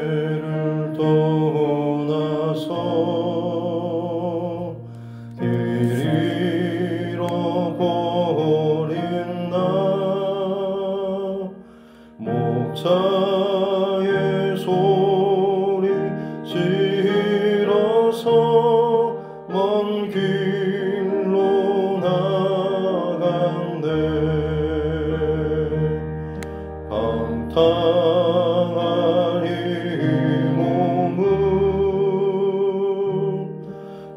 양떼를 떠나서 길 잃어버린 나 목자의 소리 싫어서 먼 길로 나간대 방탕한 이 몸은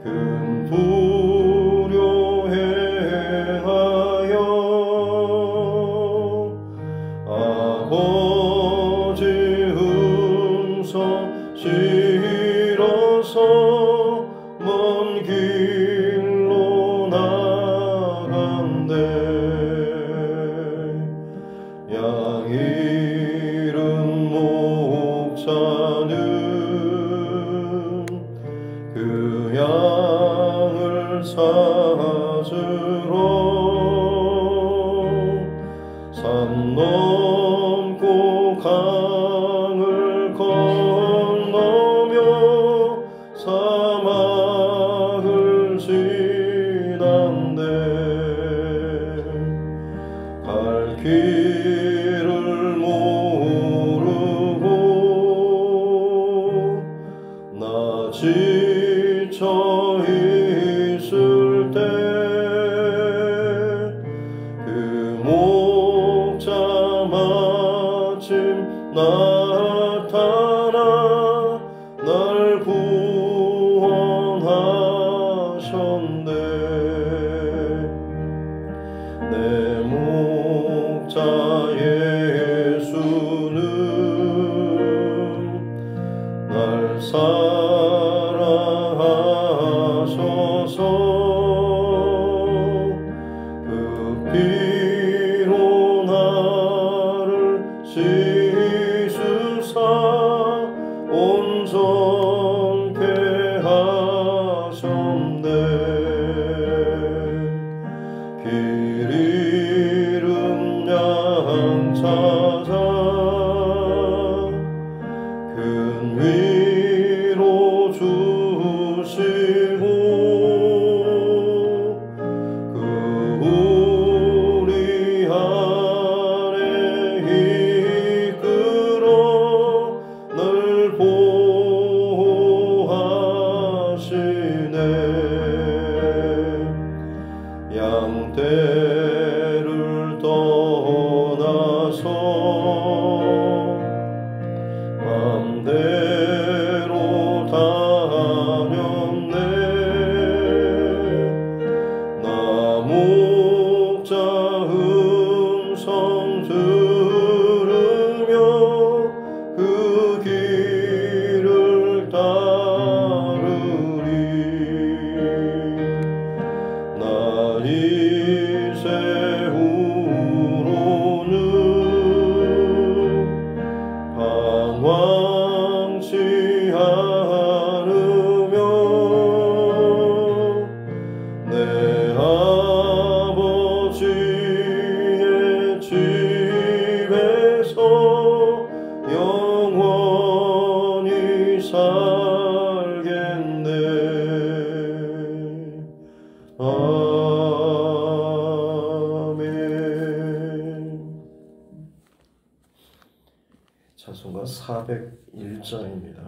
큰 불효 행하여 아버지 음성 싫어서 먼 길로 나간대 양 잃은 목자는 그 양을 찾으러 산 넘고 강을 건너며 사막을 지난대 갈 길을 모르고 나 지쳐 있을 때 그 목자 마침 나타나 날 구원하셨네 내 목자 예수는 날 사랑하셔서 그 피로 나를 씻으사 온전케 하셨네 길 잃은 양 찾아 큰 위로 주시고 그 우리 안에 이끌어 늘 보호하시네 양떼를 떠나서 맘대로 다녔네 나 목자 음성 들으며 그 길을 따르리 나 이제 후로는 방황치 않으며 내 아버지의 집에서 영원히 살겠네 아멘. 찬송가 401장입니다.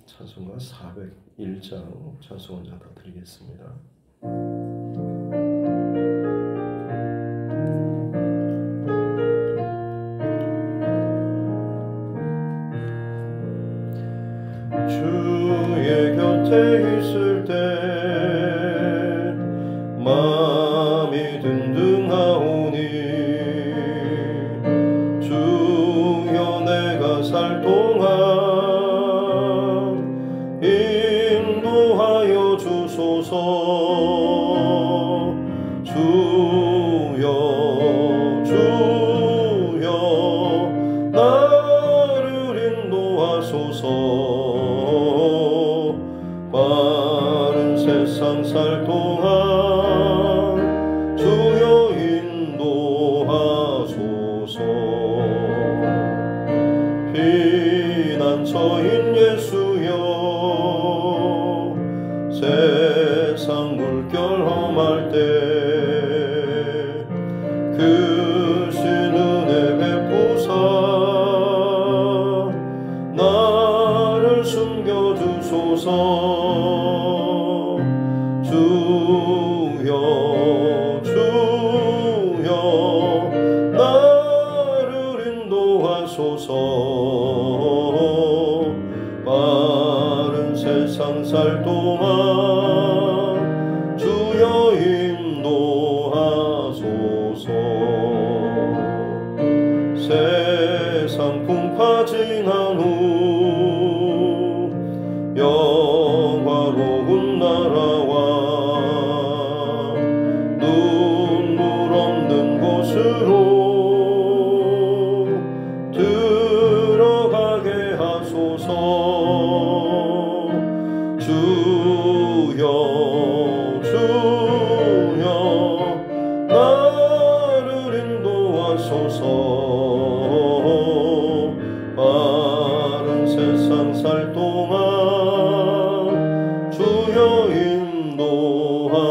찬송가 401장 찬송원자 다 드리겠습니다. 주의 곁에 있을 때 마음이 든든하오니 주여 내가 살 동안 인도하여 주소서 주여 주여 나를 인도하소서 인도하소서. 바른 세상 살 동안 주여 인도하소서. 피난처인 예수여, 세상 물결 험할 때 크신 은혜 베푸사 나를 숨겨주소서. 주여 주여 나를 인도하소서. 바른 세상 살 동안 주여 인도하소서. 세상 풍파 지난 후 영화로운 나라와 눈물 없는 곳으로 들어가게 하소서. 주여 주여 나를 인도하소서. 바른 세상 살 동안 주여 인도하소서.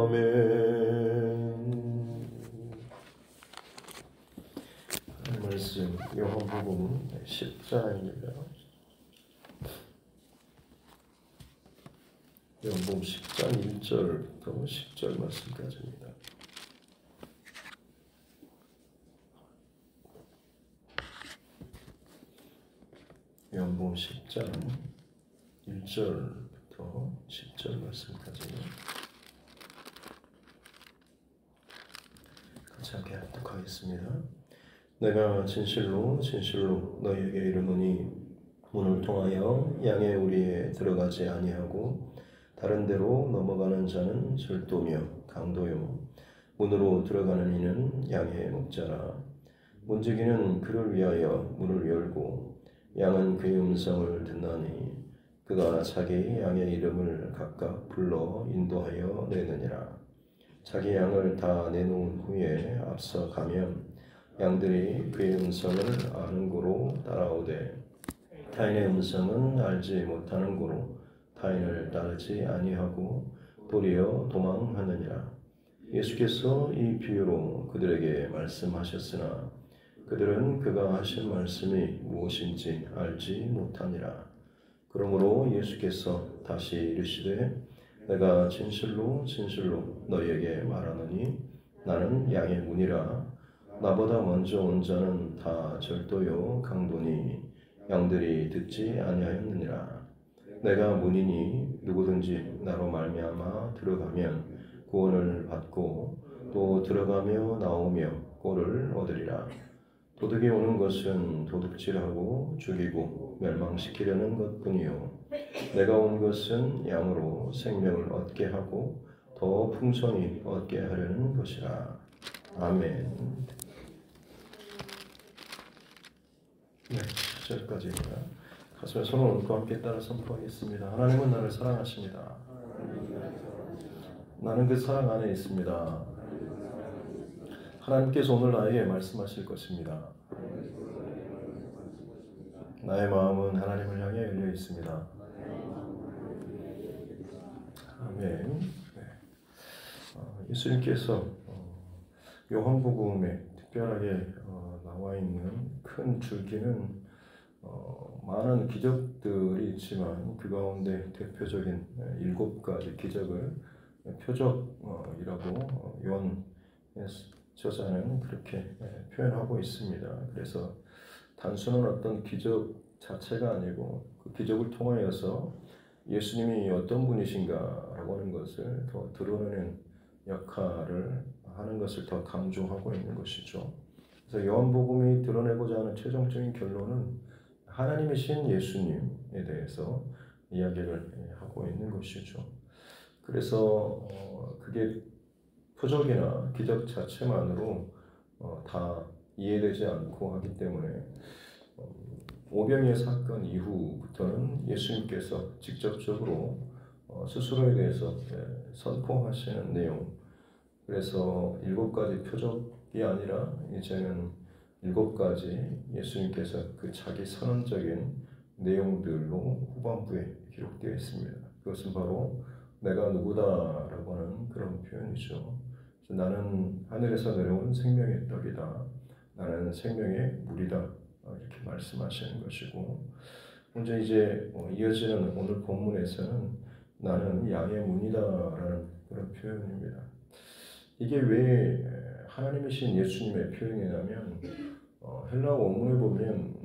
아멘. 말씀 요한복음 10장입니다. 요한복음 10장 1절부터 10절 말씀까지입니다. 요한복음 10장 1절부터 10절 말씀까지 같이 함께 합독하겠습니다. 내가 진실로 진실로 너희에게 이르노니 문을 통하여 양의 우리에 들어가지 아니하고 다른 데로 넘어가는 자는 절도며 강도요 문으로 들어가는 이는 양의 목자라. 문지기는 그를 위하여 문을 열고 양은 그의 음성을 듣나니 그가 자기 양의 이름을 각각 불러 인도하여 내느니라. 자기 양을 다 내놓은 후에 앞서 가면 양들이 그의 음성을 아는 고로 따라오되 타인의 음성은 알지 못하는 고로 타인을 따르지 아니하고 도리어 도망하느니라. 예수께서 이 비유로 그들에게 말씀하셨으나 그들은 그가 하신 말씀이 무엇인지 알지 못하니라. 그러므로 예수께서 다시 이르시되 내가 진실로 진실로 너희에게 말하노니 나는 양의 문이라. 나보다 먼저 온 자는 다 절도요 강도니 양들이 듣지 아니하였느니라. 내가 문이니 누구든지 나로 말미암아 들어가면 구원을 받고 또 들어가며 나오며 꼴을 얻으리라. 도둑이 오는 것은 도둑질하고 죽이고 멸망시키려는 것뿐이요 내가 온 것은 양으로 생명을 얻게 하고 더 풍성히 얻게 하려는 것이라. 아멘. 네, 10절까지입니다. 가슴에 손을 얹고 함께 따라 선포하겠습니다. 하나님은 나를 사랑하십니다. 나는 그 사랑 안에 있습니다. 하나님께서 오늘 나에게 말씀하실 것입니다. 나의 마음은 하나님을 향해 열려 있습니다. 아멘. 네. 예수님께서 요한복음에 특별하게 나와 있는 큰 줄기는 많은 기적들이 있지만 그 가운데 대표적인 7가지 기적을 표적이라고 요한 저자는 그렇게 표현하고 있습니다. 그래서 단순한 어떤 기적 자체가 아니고 그 기적을 통하여서 예수님이 어떤 분이신가라고 하는 것을 더 드러내는 역할을 하는 것을 더 강조하고 있는 것이죠. 그래서 요한복음이 드러내고자 하는 최종적인 결론은 하나님이신 예수님에 대해서 이야기를 하고 있는 것이죠. 그래서 그게 표적이나 기적 자체만으로 다 이해되지 않고 하기 때문에 오병이의 사건 이후부터는 예수님께서 직접적으로 스스로에 대해서 선포하시는 내용, 그래서 7가지 표적이 아니라 이제는 7가지 예수님께서 그 자기 선언적인 내용들로 후반부에 기록되어 있습니다. 그것은 바로 내가 누구다라고 하는 그런 표현이죠. 나는 하늘에서 내려온 생명의 떡이다. 나는 생명의 물이다. 이렇게 말씀하시는 것이고, 먼저 이제 이어지는 오늘 본문에서는 나는 양의 문이다라는 그런 표현입니다. 이게 왜 하나님이신 예수님의 표현이냐면 헬라 원문에 보면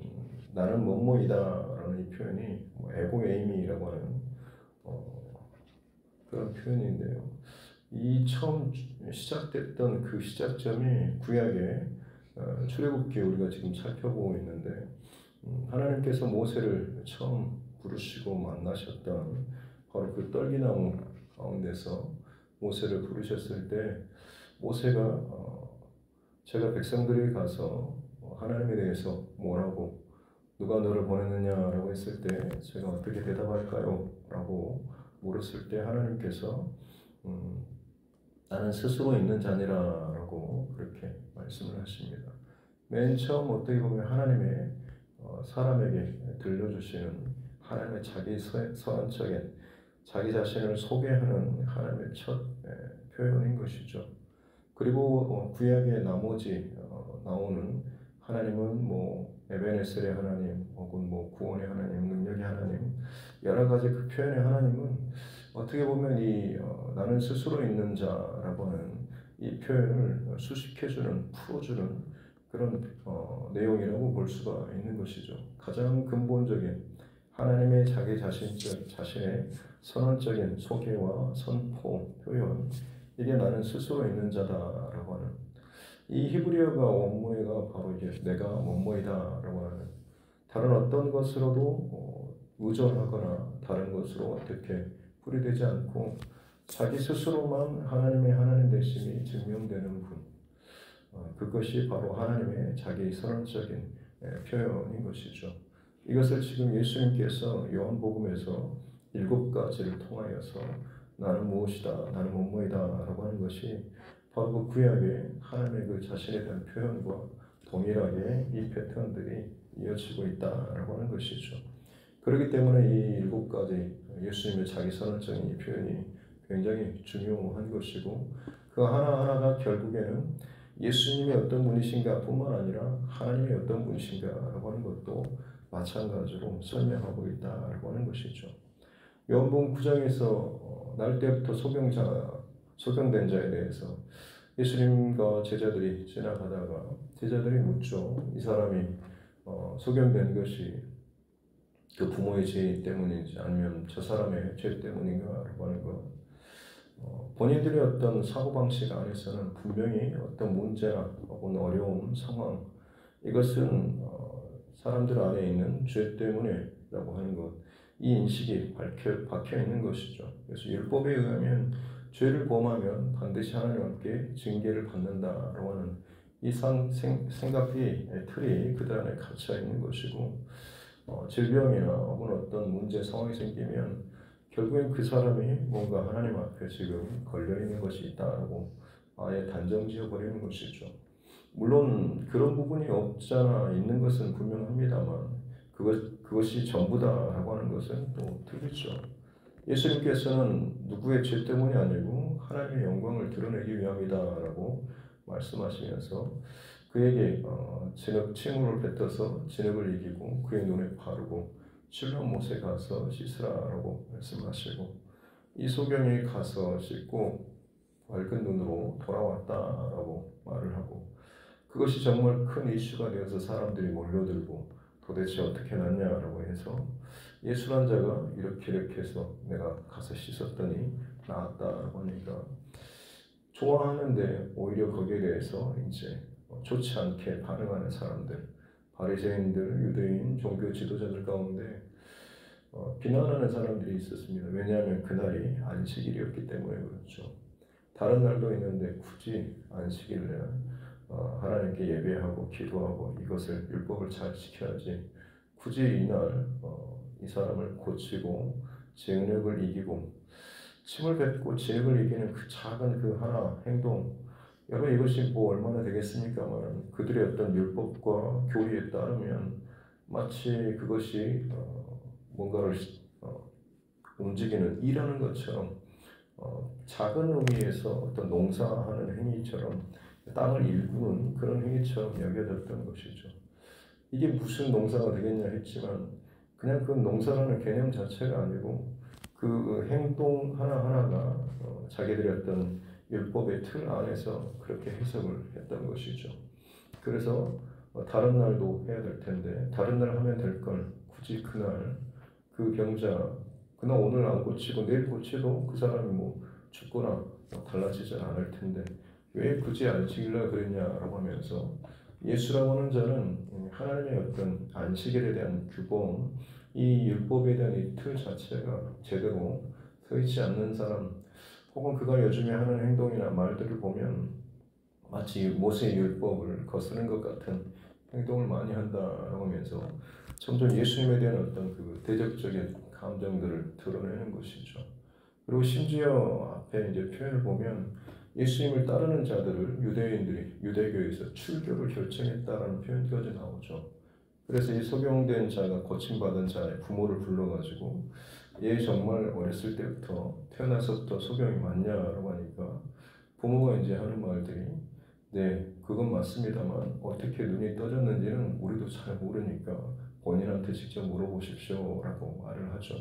나는 뭐뭐이다라는 이 표현이 에고에이미라고 하는 그런 표현인데요. 이 처음 시작됐던 그 시작점이 구약의 출애굽기 우리가 지금 살펴보고 있는데 하나님께서 모세를 처음 부르시고 만나셨던 바로 그 떨기나무 가운데서 모세를 부르셨을 때 모세가 제가 백성들에게 가서 하나님에 대해서 뭐라고 누가 너를 보냈느냐라고 했을 때 제가 어떻게 대답할까요? 라고 물었을 때 하나님께서 나는 스스로 있는 자니라라고 그렇게 말씀을 하십니다. 맨 처음 어떻게 보면 하나님의 사람에게 들려주시는 하나님의 자기 선언적인 자기 자신을 소개하는 하나님의 첫 표현인 것이죠. 그리고 구약의 나머지 나오는 하나님은 뭐 에베네셀의 하나님 혹은 뭐 구원의 하나님, 능력의 하나님 여러 가지 그 표현의 하나님은 어떻게 보면 이 나는 스스로 있는 자라고 하는 이 표현을 수식해주는 풀어주는 그런 내용이라고 볼 수가 있는 것이죠. 가장 근본적인 하나님의 자기 자신의 선언적인 소개와 선포, 표현 이게 나는 스스로 있는 자다라고 하는 이 히브리어가 원문에가 바로 이게 내가 뭐뭐이다라고 하는 다른 어떤 것으로도 의존하거나 다른 것으로 어떻게 풀이되지 않고 자기 스스로만 하나님의 하나님 되심이 증명되는 분 그것이 바로 하나님의 자기 선언적인 표현인 것이죠. 이것을 지금 예수님께서 요한복음에서 7가지를 통하여서 나는 무엇이다, 나는 뭐뭐이다 라고 하는 것이 바로 그 구약의 하나님의 그 자신에 대한 표현과 동일하게 이 패턴들이 이어지고 있다라고 하는 것이죠. 그렇기 때문에 이 7가지 예수님의 자기 선언적인 이 표현이 굉장히 중요한 것이고 그 하나하나가 결국에는 예수님이 어떤 분이신가 뿐만 아니라 하나님이 어떤 분이신가라고 하는 것도 마찬가지로 설명하고 있다라고 하는 것이죠. 요한복음 9장에서 날 때부터 소경된 자에 대해서 예수님과 제자들이 지나가다가 제자들이 묻죠. 이 사람이 소경된 것이 그 부모의 죄 때문인지 아니면 저 사람의 죄 때문인가라고 하는 것. 본인들의 어떤 사고방식 안에서는 분명히 어떤 문제나 혹은 어려움, 상황 이것은 사람들 안에 있는 죄 때문에라고 하는 것, 이 인식이 박혀 있는 것이죠. 그래서 율법에 의하면 죄를 범하면 반드시 하나님 함께 징계를 받는다라고 하는 이 생각이 틀이 그들 안에 갇혀 있는 것이고 질병이나 혹은 어떤 문제 상황이 생기면 결국엔 그 사람이 뭔가 하나님 앞에 지금 걸려 있는 것이 있다라고 아예 단정지어 버리는 것이죠. 물론 그런 부분이 없잖아 있는 것은 분명합니다만 그것이 전부다라고 하는 것은 또 틀리죠. 예수님께서는 누구의 죄 때문이 아니고 하나님의 영광을 드러내기 위함이다라고 말씀하시면서 그에게 침을 뱉어서 진흙을 이기고 그의 눈에 바르고 실로 못에 가서 씻으라라고 말씀하시고 이 소경이 가서 씻고 밝은 눈으로 돌아왔다라고 말을 하고 그것이 정말 큰 이슈가 되어서 사람들이 몰려들고 도대체 어떻게 났냐라고 해서 예수란 자가 이렇게 해서 내가 가서 씻었더니 나았다라고 하니까 좋아하는데 오히려 거기에 대해서 이제 좋지 않게 반응하는 사람들, 바리새인들, 유대인, 종교 지도자들 가운데 비난하는 사람들이 있었습니다. 왜냐하면 그날이 안식일이었기 때문에 그렇죠. 다른 날도 있는데 굳이 안식일에 하나님께 예배하고 기도하고 이것을 율법을 잘 지켜야지 굳이 이날 이 사람을 고치고 진흙을 이기고 침을 뱉고 진흙을 이기는 그 작은 그 하나 행동 여러분 이것이 뭐 얼마나 되겠습니까만 그들의 어떤 율법과 교리에 따르면 마치 그것이 뭔가를 움직이는 일하는 것처럼 작은 의미에서 어떤 농사하는 행위처럼 땅을 일구는 그런 행위처럼 여겨졌던 것이죠. 이게 무슨 농사가 되겠냐 했지만 그냥 그 농사라는 개념 자체가 아니고 그 행동 하나하나가 자기들의 어떤 율법의 틀 안에서 그렇게 해석을 했던 것이죠. 그래서 다른 날도 해야 될 텐데 다른 날 하면 될 걸 굳이 그날 그 병자 그날 오늘 안 고치고 내일 고치도 그 사람이 뭐 죽거나 달라지지 않을 텐데 왜 굳이 안식일날 그랬냐라고 하면서 예수라고 하는 자는 하나님의 어떤 안식일에 대한 규범, 이 율법에 대한 이 틀 자체가 제대로 서 있지 않는 사람, 혹은 그가 요즘에 하는 행동이나 말들을 보면 마치 모세의 율법을 거스르는 것 같은 행동을 많이 한다라고 하면서 점점 예수님에 대한 어떤 그 대적적인 감정들을 드러내는 것이죠. 그리고 심지어 앞에 이제 표현을 보면 예수님을 따르는 자들을 유대인들이 유대교에서 출교를 결정했다라는 표현까지 나오죠. 그래서 이 소경된 자가 고침받은 자의 부모를 불러가지고 얘 정말 어렸을 때부터 태어나서부터 소경이 맞냐라고 하니까 부모가 이제 하는 말들이 네 그건 맞습니다만 어떻게 눈이 떠졌는지는 우리도 잘 모르니까 본인한테 직접 물어보십시오라고 말을 하죠.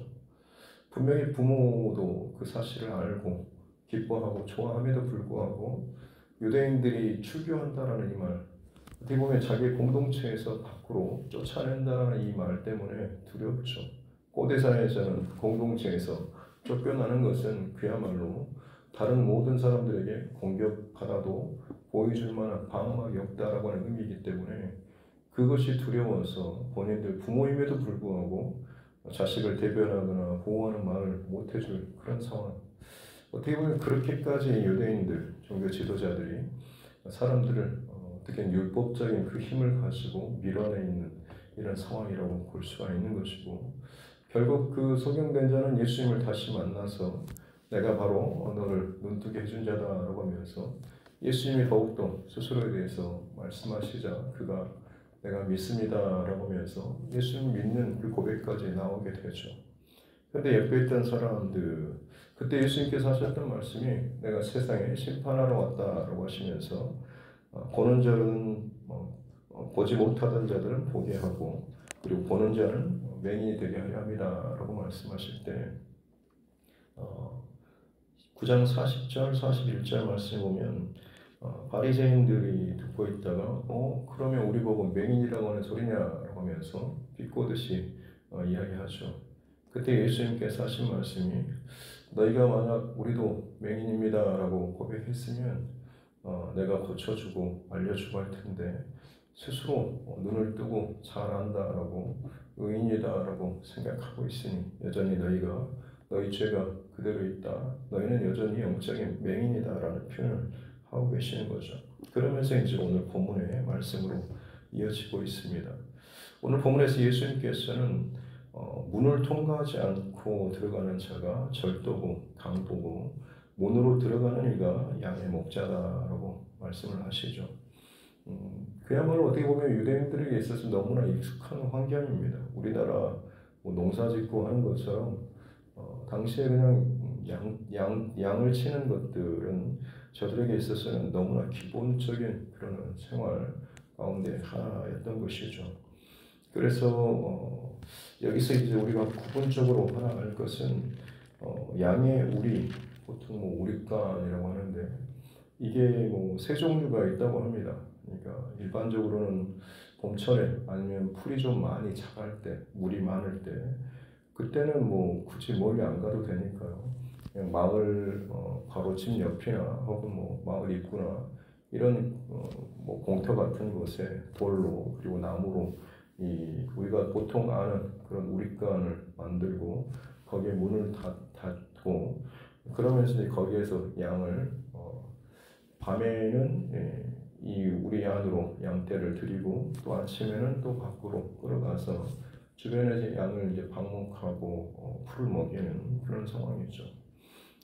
분명히 부모도 그 사실을 알고 기뻐하고 좋아함에도 불구하고 유대인들이 출교한다라는 이 말, 어떻게 보면 자기 공동체에서 밖으로 쫓아낸다라는 이 말 때문에 두렵죠. 고대사에서는 공동체에서 쫓겨나는 것은 그야말로 다른 모든 사람들에게 공격받아도 보여줄 만한 방어막이 없다라고 하는 의미이기 때문에 그것이 두려워서 본인들 부모임에도 불구하고 자식을 대변하거나 보호하는 말을 못 해줄 그런 상황. 어떻게 보면 그렇게까지 유대인들, 종교 지도자들이 사람들을 어떻게 율법적인 그 힘을 가지고 밀어내 있는 이런 상황이라고 볼 수가 있는 것이고 결국 그 소경된 자는 예수님을 다시 만나서 내가 바로 너를 눈뜨게 해준 자다라고 하면서 예수님이 더욱더 스스로에 대해서 말씀하시자 그가 내가 믿습니다라고 하면서 예수님 믿는 그 고백까지 나오게 되죠. 그런데 옆에 있던 사람들 그때 예수님께서 하셨던 말씀이 내가 세상에 심판하러 왔다라고 하시면서 보는 자는 보지 못하던 자들은 보게 하고 그리고 보는 자는 맹인이 되게 하려 함이다라고 말씀하실 때 9장 40절 41절 말씀 보면 바리새인들이 듣고 있다가 그러면 우리 보고 맹인이라고 하는 소리냐라고 하면서 비꼬듯이 이야기하죠. 그때 예수님께서 하신 말씀이 너희가 만약 우리도 맹인입니다라고 고백했으면 내가 고쳐주고 알려주고 할 텐데 스스로 눈을 뜨고 잘 안다라고 의인이다라고 생각하고 있으니 여전히 너희가 너희 죄가 그대로 있다. 너희는 여전히 영적인 맹인이다라는 표현을 하고 계시는 거죠. 그러면서 이제 오늘 본문의 말씀으로 이어지고 있습니다. 오늘 본문에서 예수님께서는 문을 통과하지 않고 들어가는 자가 절도고 강도고 문으로 들어가는 이가 양의 목자다라고 말씀을 하시죠. 그야말로 어떻게 보면 유대인들에게 있어서 너무나 익숙한 환경입니다. 우리나라 뭐 농사짓고 하는 것처럼 당시에 그냥 양을 치는 것들은 저들에게 있어서는 너무나 기본적인 그런 생활 가운데 하나였던 것이죠. 그래서 여기서 이제 우리가 구분적으로 하나 알 것은 양의 우리, 보통 뭐 우리간이라고 하는데 이게 뭐 세 종류가 있다고 합니다. 그러니까 일반적으로는 봄철에 아니면 풀이 좀 많이 자랄 때, 물이 많을 때 그때는 뭐 굳이 멀리 안 가도 되니까요. 그냥 마을 바로 집 옆이나 혹은 뭐 마을 입구나 이런 뭐 공터 같은 곳에 돌로 그리고 나무로 우리가 보통 아는 그런 우리간을 만들고 거기에 문을 닫고 그러면서 이제 거기에서 양을 밤에는 이 우리 안으로 양떼를 드리고 또 아침에는 또 밖으로 끌어가서 주변에 이제 양을 이제 방목하고 풀을 먹이는 그런 상황이죠.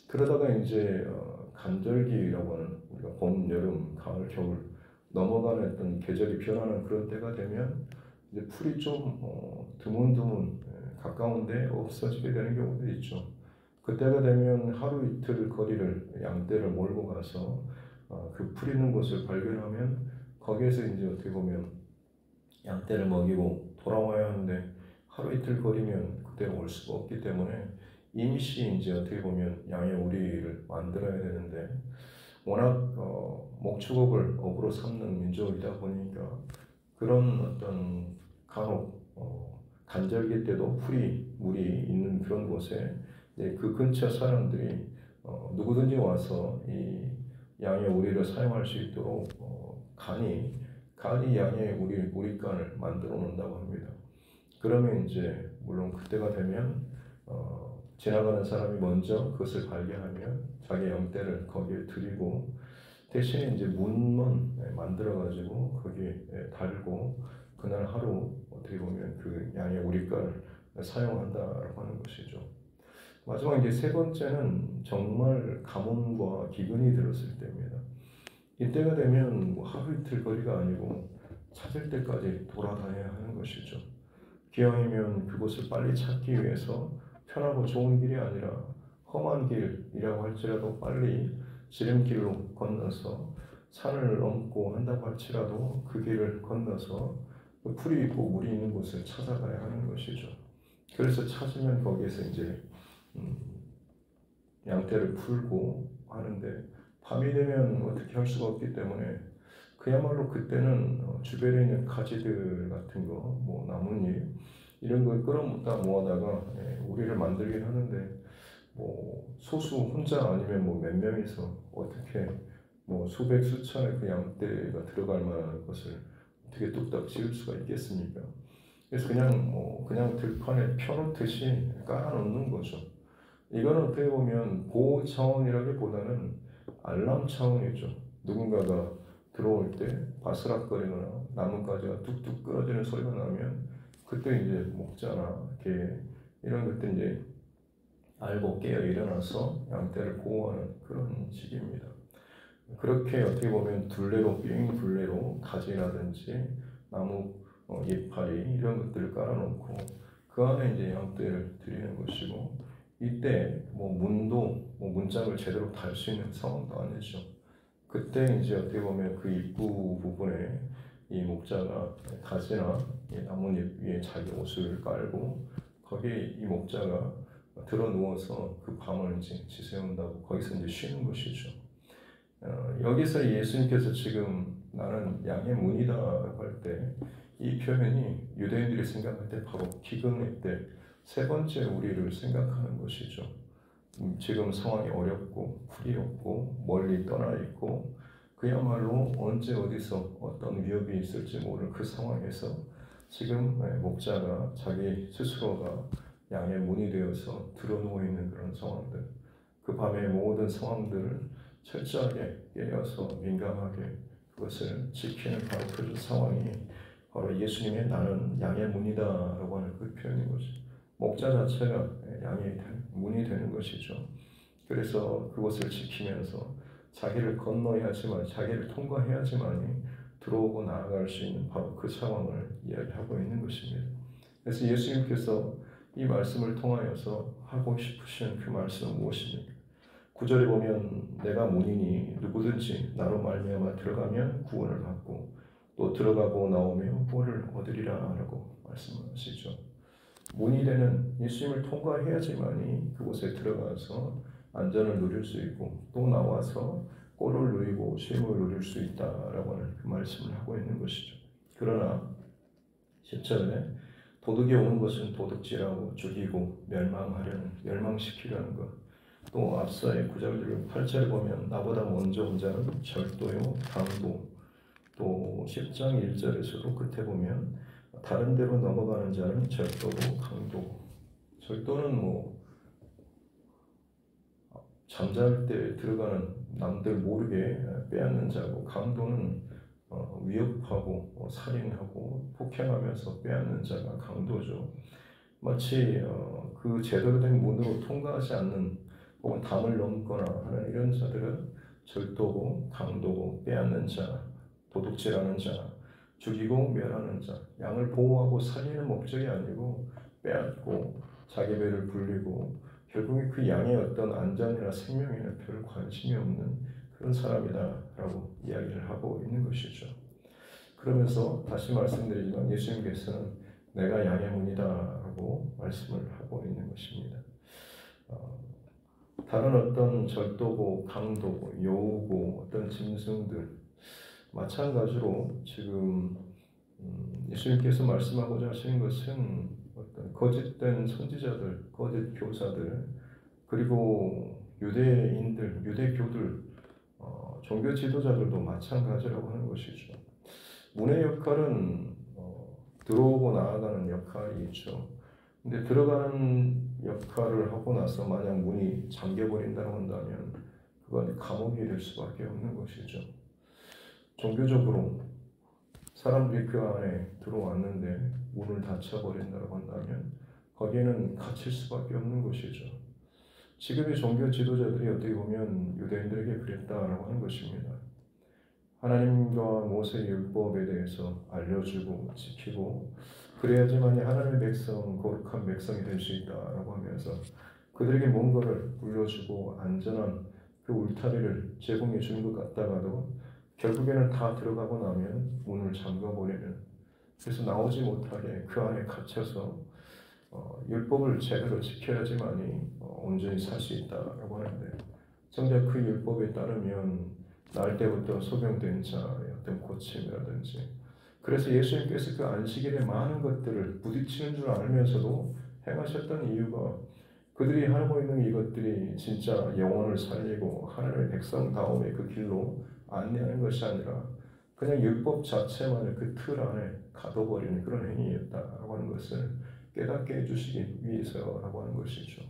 그러다가 이제 간절기라고 하는 우리가 봄, 여름, 가을, 겨울 넘어가는 어떤 계절이 변하는 그런 때가 되면 이제 풀이 좀 드문드문 가까운데 없어지게 되는 경우도 있죠. 그때가 되면 하루 이틀 거리를 양떼를 몰고 가서 그 풀 있는 곳을 발견하면 거기에서 이제 어떻게 보면 양떼를 먹이고 돌아와야 하는데 하루 이틀 거리면 그대로 올 수가 없기 때문에 임시 이제 어떻게 보면 양의 우리를 만들어야 되는데 워낙 목축업을 업으로 삼는 민족이다 보니까 그런 어떤 간혹 간절기 때도 물이 있는 그런 곳에 그 근처 사람들이 누구든지 와서 이 양의 우리를 사용할 수 있도록 간이 양의 우리간을 만들어 놓는다고 합니다. 그러면 이제 물론 그때가 되면 지나가는 사람이 먼저 그것을 발견하면 자기 양떼를 거기에 드리고 대신에 이제 문만 만들어 가지고 거기에 달고 그날 하루 어떻게 보면 그 양의 우리가를 사용한다라고 하는 것이죠. 마지막 이제 세 번째는 정말 가뭄과 기근이 들었을 때입니다. 이때가 되면 뭐 하루 이틀 거리가 아니고 찾을 때까지 돌아다녀야 하는 것이죠. 기왕이면 그곳을 빨리 찾기 위해서 편하고 좋은 길이 아니라 험한 길이라고 할지라도 빨리 지름길로 건너서 산을 넘고 한다고 할지라도 그 길을 건너서 풀이 있고 물이 있는 곳을 찾아가야 하는 것이죠. 그래서 찾으면 거기에서 이제 양떼를 풀고 하는데 밤이 되면 어떻게 할 수가 없기 때문에 그야말로 그때는 주변에 있는 가지들 같은 거, 뭐 나뭇잎 이런 걸 끌어모다 모아다가 우리를 만들긴 하는데 뭐 소수 혼자 아니면 뭐 몇 명이서 어떻게 뭐 수백 수천의 그 양떼가 들어갈 만한 것을 어떻게 뚝딱 지을 수가 있겠습니까? 그래서 그냥 들판에 펴놓듯이 깔아놓는 거죠. 이거는 어떻게 보면 보호 차원이라기보다는 알람 차원이죠. 누군가가 들어올 때 바스락거리거나 나뭇가지가 뚝뚝 끊어지는 소리가 나면 그때 이제 목자나 개 이런 것들 이제 알고 깨어 일어나서 양떼를 보호하는 그런 시기입니다. 그렇게 어떻게 보면 빙 둘레로 가지라든지 나무 이파리 이런 것들을 깔아놓고 그 안에 이제 양떼를 드리는 것이고 이때 뭐 문짝을 제대로 달 수 있는 상황도 아니죠. 그때 이제 어떻게 보면 그 입구 부분에 이 목자가 가지나 나뭇잎 위에 자기 옷을 깔고 거기에 이 목자가 들어 누워서 그 밤을 이제 지새운다고 거기서 이제 쉬는 것이죠. 여기서 예수님께서 지금 나는 양의 문이다라고 할 때 이 표현이 유대인들이 생각할 때 바로 기근의 때 세 번째 우리를 생각하는 것이죠. 지금 상황이 어렵고 풀이 없고 멀리 떠나 있고 그야말로 언제 어디서 어떤 위협이 있을지 모를 그 상황에서 지금 목자가 자기 스스로가 양의 문이 되어서 드러누워 있는 그런 상황들, 그 밤의 모든 상황들을 철저하게 깨어서 민감하게 그것을 지키는 바로 그 상황이 바로 예수님의 나는 양의 문이다라고 하는 그 표현인 거죠. 목자 자체가 양의 문이 되는 것이죠. 그래서 그것을 지키면서 자기를 건너야지만, 자기를 통과해야지만이 들어오고 나아갈 수 있는 바로 그 상황을 이야기하고 있는 것입니다. 그래서 예수님께서 이 말씀을 통하여서 하고 싶으신 그 말씀은 무엇입니까? 9절에 보면 내가 문이니 누구든지 나로 말미암아 들어가면 구원을 받고 또 들어가고 나오며 구원을 얻으리라 라고 말씀하시죠. 문이 되는 예수님을 통과해야지만이 그곳에 들어가서 안전을 누릴 수 있고 또 나와서 꼴을 누리고 쉼을 누릴 수 있다라고 하는 그 말씀을 하고 있는 것이죠. 그러나 10절에 도둑이 오는 것은 도둑질하고 죽이고 멸망시키려는 것. 또 앞서의 9절 8절에 보면 나보다 먼저 온 자는 절도요 강도. 또 10장 1절에서도 끝에 보면 다른 데로 넘어가는 자는 절도고 강도고. 절도는 잠잘 때 들어가는 남들 모르게 빼앗는 자고, 강도는 위협하고 살인하고 폭행하면서 빼앗는 자가 강도죠. 마치 그 제대로 된 문으로 통과하지 않는 혹은 담을 넘거나 하는 이런 자들은 절도고 강도고 빼앗는 자, 도둑질하는 자, 죽이고 멸하는 자, 양을 보호하고 살리는 목적이 아니고 빼앗고 자기 배를 불리고 결국에 그 양의 어떤 안전이나 생명에는 별 관심이 없는 그런 사람이다라고 이야기를 하고 있는 것이죠. 그러면서 다시 말씀드리지만 예수님께서는 내가 양의 문이다라고 말씀을 하고 있는 것입니다. 다른 어떤 절도고 강도고 여우고 어떤 짐승들 마찬가지로 지금 예수님께서 말씀하고자 하시는 것은 어떤 거짓된 선지자들, 거짓 교사들, 그리고 유대인들, 유대교들, 종교 지도자들도 마찬가지라고 하는 것이죠. 문의 역할은 들어오고 나아가는 역할이 있죠. 근데 들어가는 역할을 하고 나서 만약 문이 잠겨버린다고 한다면 그건 감옥이 될 수밖에 없는 것이죠. 종교적으로 사람들이 그 안에 들어왔는데 문을 닫혀버린다고 한다면 거기에는 갇힐 수밖에 없는 것이죠. 지금의 종교 지도자들이 어떻게 보면 유대인들에게 그랬다라고 하는 것입니다. 하나님과 모세의 율법에 대해서 알려주고 지키고 그래야지만 하나님의 백성, 거룩한 백성이 될 수 있다라고 하면서 그들에게 뭔가를 물려주고 안전한 그 울타리를 제공해 주는 것 같다가도 결국에는 다 들어가고 나면 문을 잠가버리는, 그래서 나오지 못하게 그 안에 갇혀서 율법을 제대로 지켜야지만이 온전히 살 수 있다라고 하는데, 정작 그 율법에 따르면 날 때부터 소경된 자의 어떤 고침이라든지, 그래서 예수님께서 그 안식일에 많은 것들을 부딪히는 줄 알면서도 행하셨던 이유가 그들이 하고 있는 이것들이 진짜 영혼을 살리고 하나님의 백성다움의 그 길로 안내하는 것이 아니라 그냥 율법 자체만을 그 틀 안에 가둬버리는 그런 행위였다라고 하는 것을 깨닫게 해주시기 위해서라고 하는 것이죠.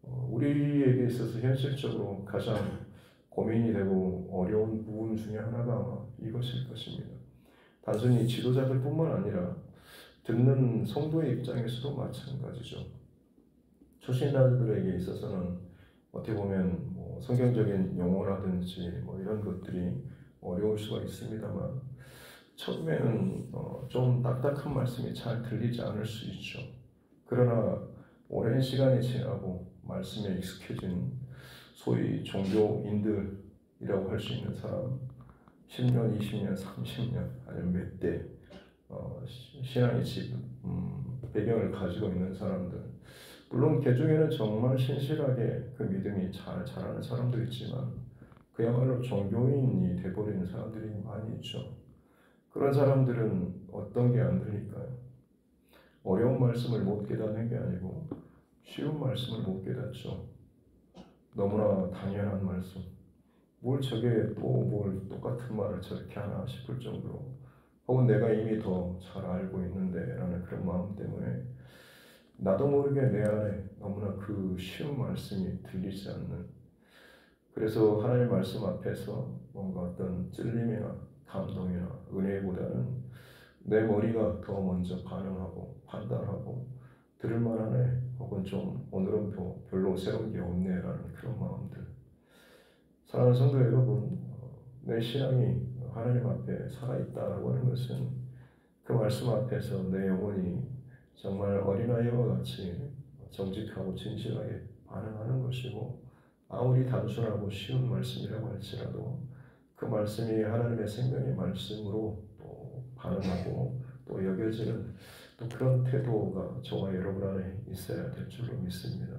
우리에게 있어서 현실적으로 가장 고민이 되고 어려운 부분 중에 하나가 이것일 것입니다. 단순히 지도자들뿐만 아니라 듣는 성도의 입장에서도 마찬가지죠. 초신자들에게 있어서는 어떻게 보면 성경적인 용어라든지 이런 것들이 어려울 수가 있습니다만 처음에는 좀 딱딱한 말씀이 잘 들리지 않을 수 있죠. 그러나 오랜 시간이 지나고 말씀에 익숙해진 소위 종교인들이라고 할 수 있는 사람, 10년, 20년, 30년 아니면 몇 대 신앙의 배경을 가지고 있는 사람들, 물론 그 중에는 정말 신실하게 그 믿음이 잘 자라는 사람도 있지만 그야말로 종교인이 돼버리는 사람들이 많이 있죠. 그런 사람들은 어떤 게 안 들릴까요? 어려운 말씀을 못 깨닫는 게 아니고 쉬운 말씀을 못 깨닫죠. 너무나 당연한 말씀, 뭘 저게 또 뭘 똑같은 말을 저렇게 하나 싶을 정도로, 혹은 내가 이미 더 잘 알고 있는데 라는 그런 마음 때문에 나도 모르게 내 안에 너무나 그 쉬운 말씀이 들리지 않는, 그래서 하나님의 말씀 앞에서 뭔가 어떤 찔림이나 감동이나 은혜보다는 내 머리가 더 먼저 반응하고 판단하고 들을 만하네, 혹은 좀 오늘은 별로 새로운 게 없네라는 그런 마음들. 사랑하는 성도 여러분, 내 신앙이 하나님 앞에 살아있다라고 하는 것은 그 말씀 앞에서 내 영혼이 정말 어린아이와 같이 정직하고 진실하게 반응하는 것이고, 아무리 단순하고 쉬운 말씀이라고 할지라도 그 말씀이 하나님의 생명의 말씀으로 또 반응하고 또 여겨지는 또 그런 태도가 저와 여러분 안에 있어야 될 줄로 믿습니다.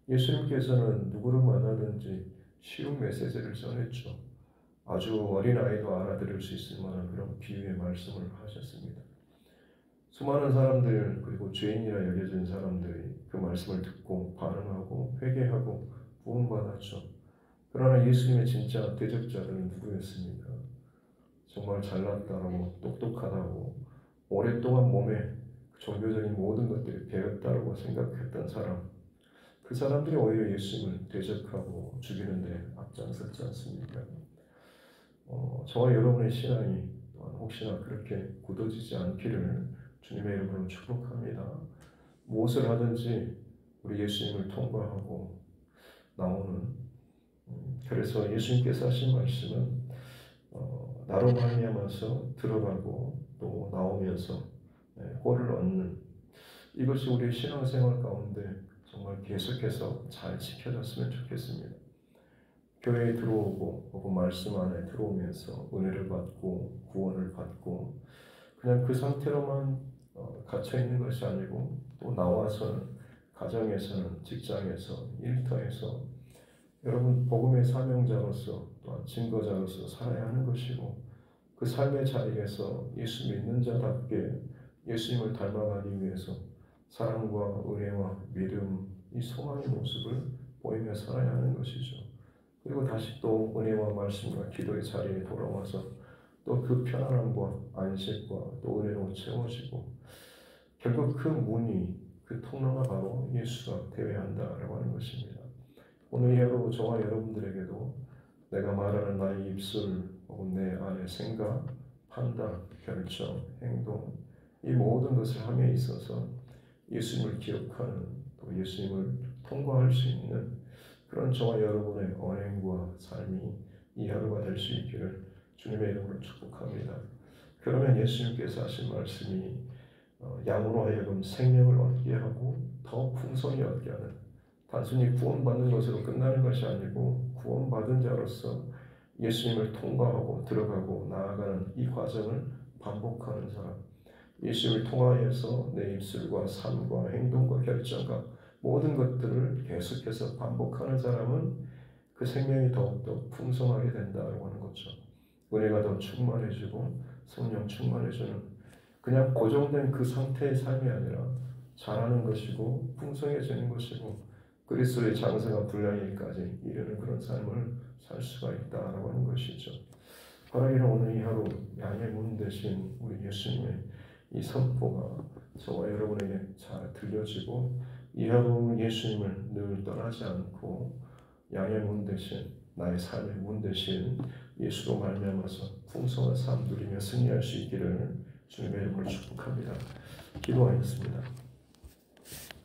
예수님께서는 누구를 만나든지 쉬운 메시지를 전했죠. 아주 어린아이도 알아들을 수 있을 만한 그런 비유의 말씀을 하셨습니다. 수많은 사람들, 그리고 죄인이라 여겨진 사람들이 그 말씀을 듣고 반응하고 회개하고 구원받았죠. 그러나 예수님의 진짜 대적자들은 누구였습니까? 정말 잘났다고, 똑똑하다고, 오랫동안 몸에 종교적인 모든 것들이 배웠다고 생각했던 사람, 그 사람들이 오히려 예수님을 대적하고 죽이는데 앞장섰지 않습니까? 저와 여러분의 신앙이 또한 혹시나 그렇게 굳어지지 않기를 주님의 이름으로 축복합니다. 무엇을 하든지 우리 예수님을 통과하고 나오는, 그래서 예수님께서 하신 말씀은 나로 말미암아서 들어가고 또 나오면서 꼴을 얻는, 이것이 우리 신앙생활 가운데 정말 계속해서 잘 지켜졌으면 좋겠습니다. 교회에 들어오고 혹은 말씀 안에 들어오면서 은혜를 받고 구원을 받고 그냥 그 상태로만 갇혀 있는 것이 아니고, 또 나와서는 가정에서는, 직장에서, 일터에서 여러분 복음의 사명자로서 또한 증거자로서 살아야 하는 것이고, 그 삶의 자리에서 예수 믿는 자답게 예수님을 닮아가기 위해서 사랑과 은혜와 믿음, 이 소망의 모습을 보이며 살아야 하는 것이죠. 그리고 다시 또 은혜와 말씀과 기도의 자리에 돌아와서 또 그 편안함과 안식과 또 은혜로 채워지고, 결국 그 문이, 그 통로가 바로 예수가 되어야 한다라고 하는 것입니다. 오늘 하루 저와 여러분들에게도 내가 말하는 나의 입술 혹은 내 안의 생각, 판단, 결정, 행동, 이 모든 것을 함에 있어서 예수님을 기억하는, 또 예수님을 통과할 수 있는 그런 저와 여러분의 언행과 삶이 이 하루가 될 수 있기를 주님의 이름으로 축복합니다. 그러면 예수님께서 하신 말씀이 양으로 하여금 생명을 얻게 하고 더 풍성히 얻게 하는, 단순히 구원받는 것으로 끝나는 것이 아니고 구원받은 자로서 예수님을 통과하고 들어가고 나아가는 이 과정을 반복하는 사람, 예수님을 통하여서 내 입술과 삶과 행동과 결정과 모든 것들을 계속해서 반복하는 사람은 그 생명이 더욱더 풍성하게 된다고 하는 거죠. 은혜가 더 충만해지고 성령 충만해지는, 그냥 고정된 그 상태의 삶이 아니라 자라는 것이고 풍성해지는 것이고 그리스도의 장세가 분량에까지 이르는 그런 삶을 살 수가 있다라고 하는 것이죠. 바라기는 오늘 이 하루 양의 문 대신 우리 예수님의 이 선포가 저와 여러분에게 잘 들려지고, 이 하루 예수님을 늘 떠나지 않고 양의 문 대신, 나의 삶의 문 대신 예수로 말미암아서 풍성한 삶 누리며 승리할 수 있기를 주님의 이름으로 축복합니다. 기도하겠습니다.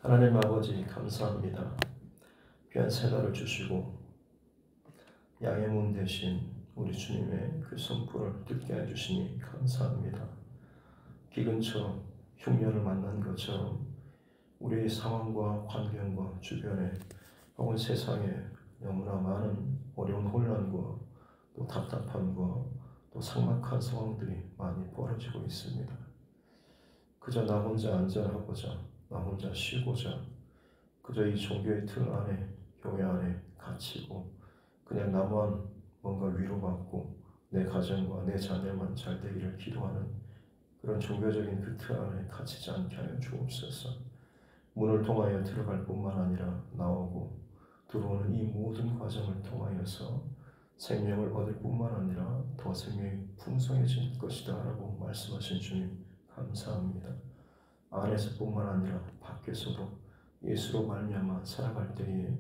하나님 아버지 감사합니다. 귀한 새날을 주시고 양의 문 대신 우리 주님의 그 선포를 듣게 해주시니 감사합니다. 기근처럼 흉년을 만난 것처럼 우리의 상황과 환경과 주변에 혹은 세상에 너무나 많은 어려운 혼란과 또 답답함과 또 삭막한 상황들이 많이 벌어지고 있습니다. 그저 나 혼자 안전하고자, 나 혼자 쉬고자, 그저 이 종교의 틀 안에, 교회 안에 갇히고 그냥 나만 뭔가 위로받고 내 가정과 내 자녀만 잘 되기를 기도하는 그런 종교적인 그 틀 안에 갇히지 않게 하여 주옵소서. 문을 통하여 들어갈 뿐만 아니라 나오고 들어오는 이 모든 과정을 통하여서 생명을 얻을 뿐만 아니라 더 생명이 풍성해질 것이다 라고 말씀하신 주님 감사합니다. 안에서 뿐만 아니라 밖에서도 예수로 말미암아 살아갈 때에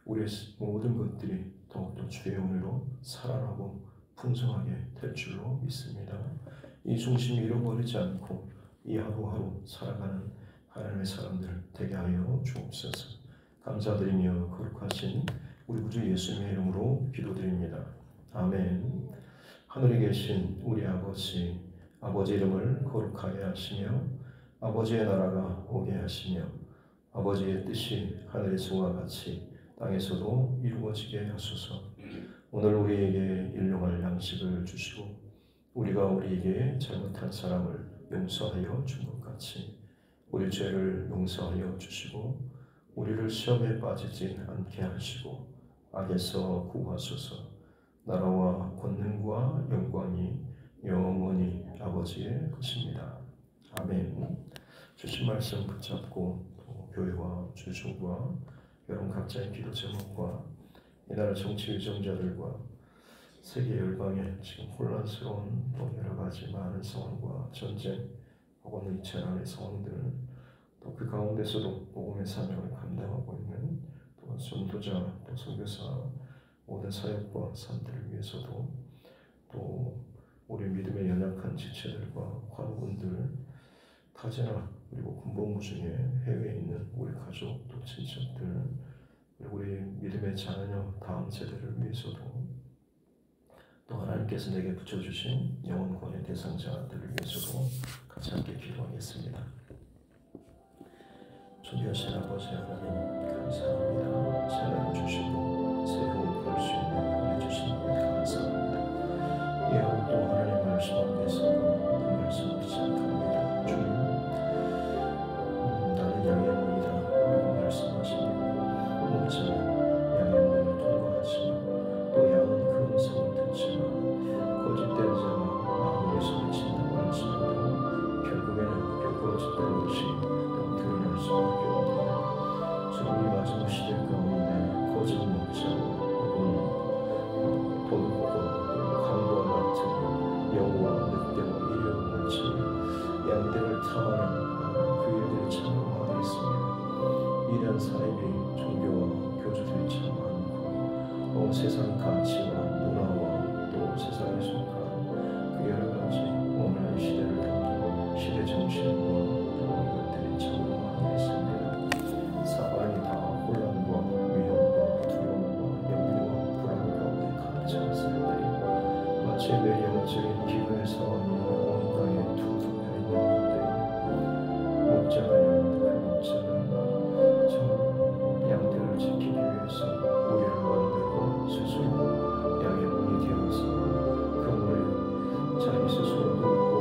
우리의 모든 것들이 더욱더 주의 은혜로 살아나고 풍성하게 될 줄로 믿습니다. 이 중심을 잃어버리지 않고 이 하루하루 살아가는 하나님의 사람들 되게 하여 주옵소서. 감사드리며 거룩하신 우리 구주 예수님의 이름으로 기도드립니다. 아멘. 하늘에 계신 우리 아버지, 아버지 이름을 거룩하게 하시며 아버지의 나라가 오게 하시며 아버지의 뜻이 하늘에서와 같이 땅에서도 이루어지게 하소서. 오늘 우리에게 일용할 양식을 주시고 우리가 우리에게 잘못한 사람을 용서하여 준 것 같이 우리 죄를 용서하여 주시고 우리를 시험에 빠지지 않게 하시고 악에서 구하소서. 나라와 권능과 영광이 영원히 아버지의 것입니다. 아멘. 주신 말씀 붙잡고 또 교회와 주중과 여러분 각자의 기도 제목과 이 나라 정치 유정자들과 세계 열방의 지금 혼란스러운 또 여러 가지 많은 상황과 전쟁 혹은 이 재난의 상황들을 또 그 가운데서도 복음의 사명을 감당하고 있는 또 전도자, 또 선교사, 모든 사역과 사람들을 위해서도 또 우리 믿음의 연약한 지체들과 환우분들, 타지나 그리고 군복무 중에 해외에 있는 우리 가족 또 친척들, 그리고 우리 믿음의 자녀 다음 세대를 위해서도 또 하나님께서 내게 붙여주신 영혼권의 대상자들을 위해서도 같이 함께 기도하겠습니다. 존귀하신 아버지 하나님 감사합니다. 재난을 주시고 새로운 볼 수 있는 은혜 주신 것 감사합니다. 이 하루 또 하나님의 말씀 앞에서도 그 말씀을 시작합니다. 주님, 나는 양의 문이다 라고 말씀하시니 목자는 양의 문을 통과하지만 또 양은 그 음성을 듣지만 거짓된 자가 아무리 소리친다고 할지라도 결국에는 그 거짓된 것이 드러날 수밖에 없는 주님이 마지막 시대 가운데 거짓 목자 혹은 도둑과 강도와 같은 여우와 늑대와 이리와 같이 양떼를 탐하는 그 일들이 참 많이 있습니다. 이런 삶이 종교와 교주들이 참 많고 세상 가치와 문화와 또 세상에 속한 그 여러 가지 오늘의 시대를 담는 시대 정신과 또 이것들이 참 많이 있습니다. 사방이 다 혼란과 위험과 두려움과 염려와 불안 가운데 가득 차 있을 때 마치 내 영적인 기근의 상황이 온갖에 두드려 있는 때 목자는 그 목자는 저 양떼를 지키기 위해서 우리를 만들고 스스로 양의 문이 되어서 그 문에 자기 스스로 눕고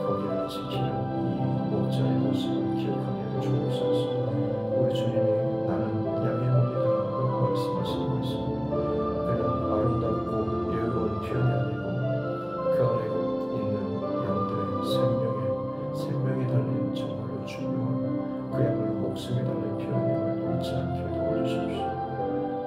거기를 지키는 이 목자의 모습을 기억하게 해주옵소서. 우리 주님이 나는 양의 문이다 라고 말씀하시는 것은 그냥 아름답고 여유로운 표현이 아니고 그 안에 있는 양들의 생명에 달린 정말로 중요한 그야말로 목숨이 달린 표현임을 잊지 않게 도와주십시오.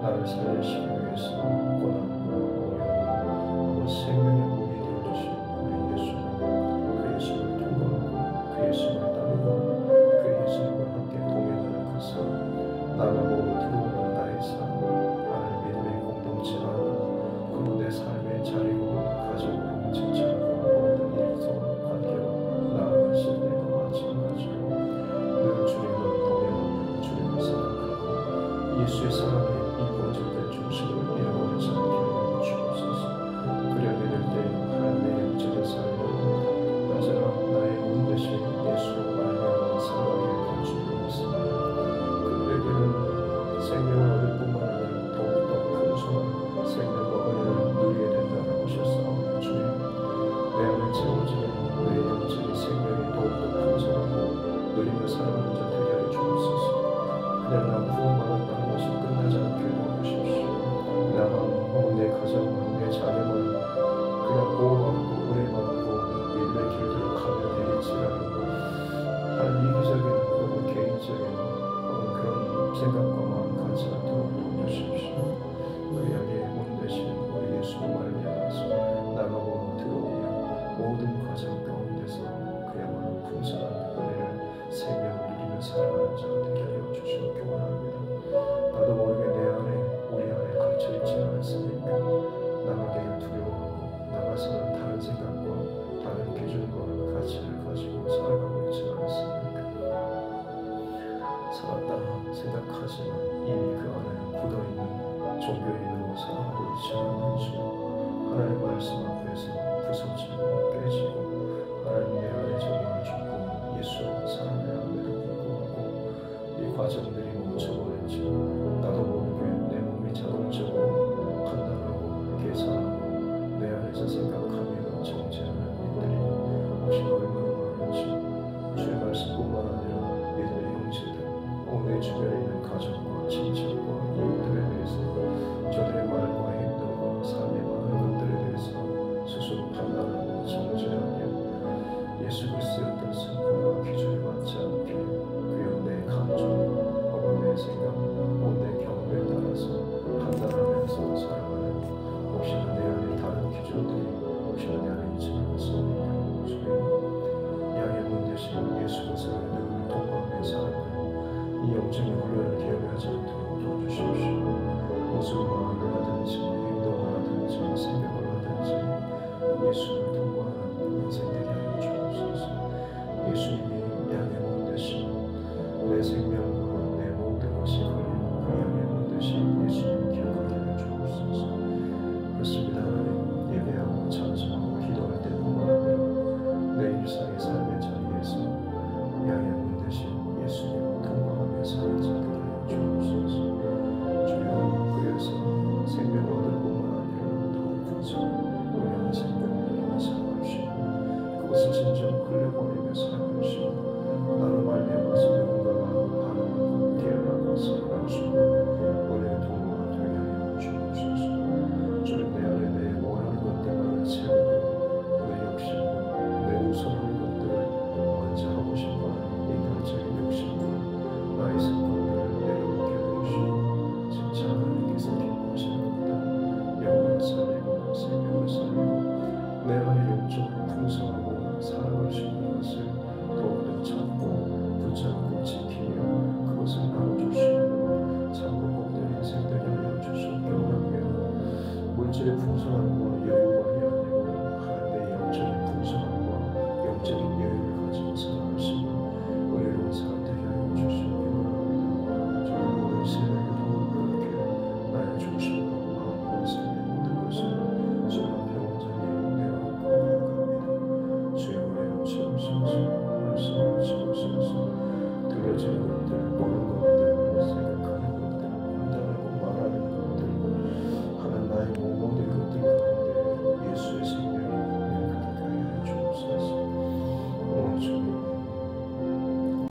나를 살리시기 위해서 고난과 어려움과 생명의 문이 되어주신 우리 예수님, 그 예수를 통과하고 그 예수를 따르고 그 예수님과 함께 동행하는 그 삶, 나가고 들어오는 나의 삶, 하나님 믿음의 공동체 안에 그리고 내 삶의 자리고 가정으로 직장과 모든 일터 관계로 나아가실 때가 마찬가지로 늘 주님과 동행하는 주님을 생각하고 예수의 사랑에 이 본질된 중심을 잃어버리지 않게 하여 주옵소서. 그리하게 될 때 하나님의 영적인 삶으로 언제나 나의 문 대신 예수로 말미암아 살아가게 도와주옵소서. 그들에게는 생명을 얻을 뿐만 아니라 더욱더 풍성한 생명과 은혜를 누리게 된다고 하셨사오니 주님, 내 안에 채워지는 내 영적인 생명이 더욱더 풍성하고 누리며 살아가는 자 되게 하여 주옵소서. 그냥 나 구원받았다는 것이 끝나지 않게 도와주십시오. 나만 혹은 내 가정만 내 자녀만 그냥 보호받고 은혜받고 믿음의 길대로 가면 되겠지라는 이기적인 혹은 개인적인 그런 생각과 마음 갖지 않도록 도와주십시오. 그 양의 문 대신 우리 예수로 말미암아서 나가고 들어오며 모든 과정 가운데서 그야말로 풍성한 은혜를 생명을 누리며 살아가는 자 되게 하여 주시옵기 원합니다. 나도 모르게 내 안에 우리 안에 갇혀있지 않았으니까 나가기를 두려워하고 나가서는 다른 생각과 다른 기준과 가치를 가지고 살아가고 있지 않았습니까? 살았다 생각하지만 이미 그 안에 굳어있는 종교인으로 살아가고 있지 않은지 하나님의 말씀 앞에서 부서지고 깨지고 하나님 내 안에 정말 죽고 예수 사랑의 안에도 불구하고 이 과정들이 멈춰버렸지 나도 모르게 내 몸이 자동적으로 판단하고 계산하고 내 안에서 생각하며 정죄하는 일들이 혹시 얼마나 많은지 주의 말씀뿐만 아니라 믿음의 형제들 내 주변에 있는 가족과 친척과 이웃들에 대해서 저들의 말과 행동과 삶의 많은 것들에 대해서 스스로 판단하고 정죄하며 예수 그리스도의 어떤 성품과 기준에 맞지 않게 그여 내 감정 혹은 내 생각 혹은 내 경험에 따라서 판단하면서 살아가는 혹시나 내 안에 다른 기준들이 예수를 통과하는 인생되게 하여 주옵소서. 예수님이 양의 문 되시고 내 생명과 내 모든 것이 걸린 그 양의 문 되신 예수님 기억하게 하여 주옵소서. 그렇습니다. 하나님, 예배하고 찬송하고 기도할 때뿐만 아니라 내 일상의 삶의 자리에서 양의 문 되신 예수님을 통과하며 사는 자들이 하여 주옵소서. 주여, 그래서 생명 얻을 뿐만 아니라 더욱 풍성한 영원한 생명을 살아가시고 그것을 진정 흘려보내며 살아가시고 나로 말미암아서 누군가가 반응하고 깨어나고 살아갈 수 있는 은혜의 통로가 되게 하여 주옵소서. 주님, 내 안에 내 원하는 것들만을 세우고 내 욕심과 내 우선하는 것들을 먼저 하고 싶어하는 인간적인 욕심과 나의 습관들을 내려놓게 해주시고 진짜 하나님께서 기뻐하시는 것들, 영혼을 살리고 생명을 살리고 내 안에 영적으로 풍성하고 살아갈 수 있는 것을 더욱더 찾고 붙잡고 지키며 그것을 나눠줄 수 있는 참으로 복된 인생 되게 하여 주시옵기 원하며 물질의 풍성함과 여유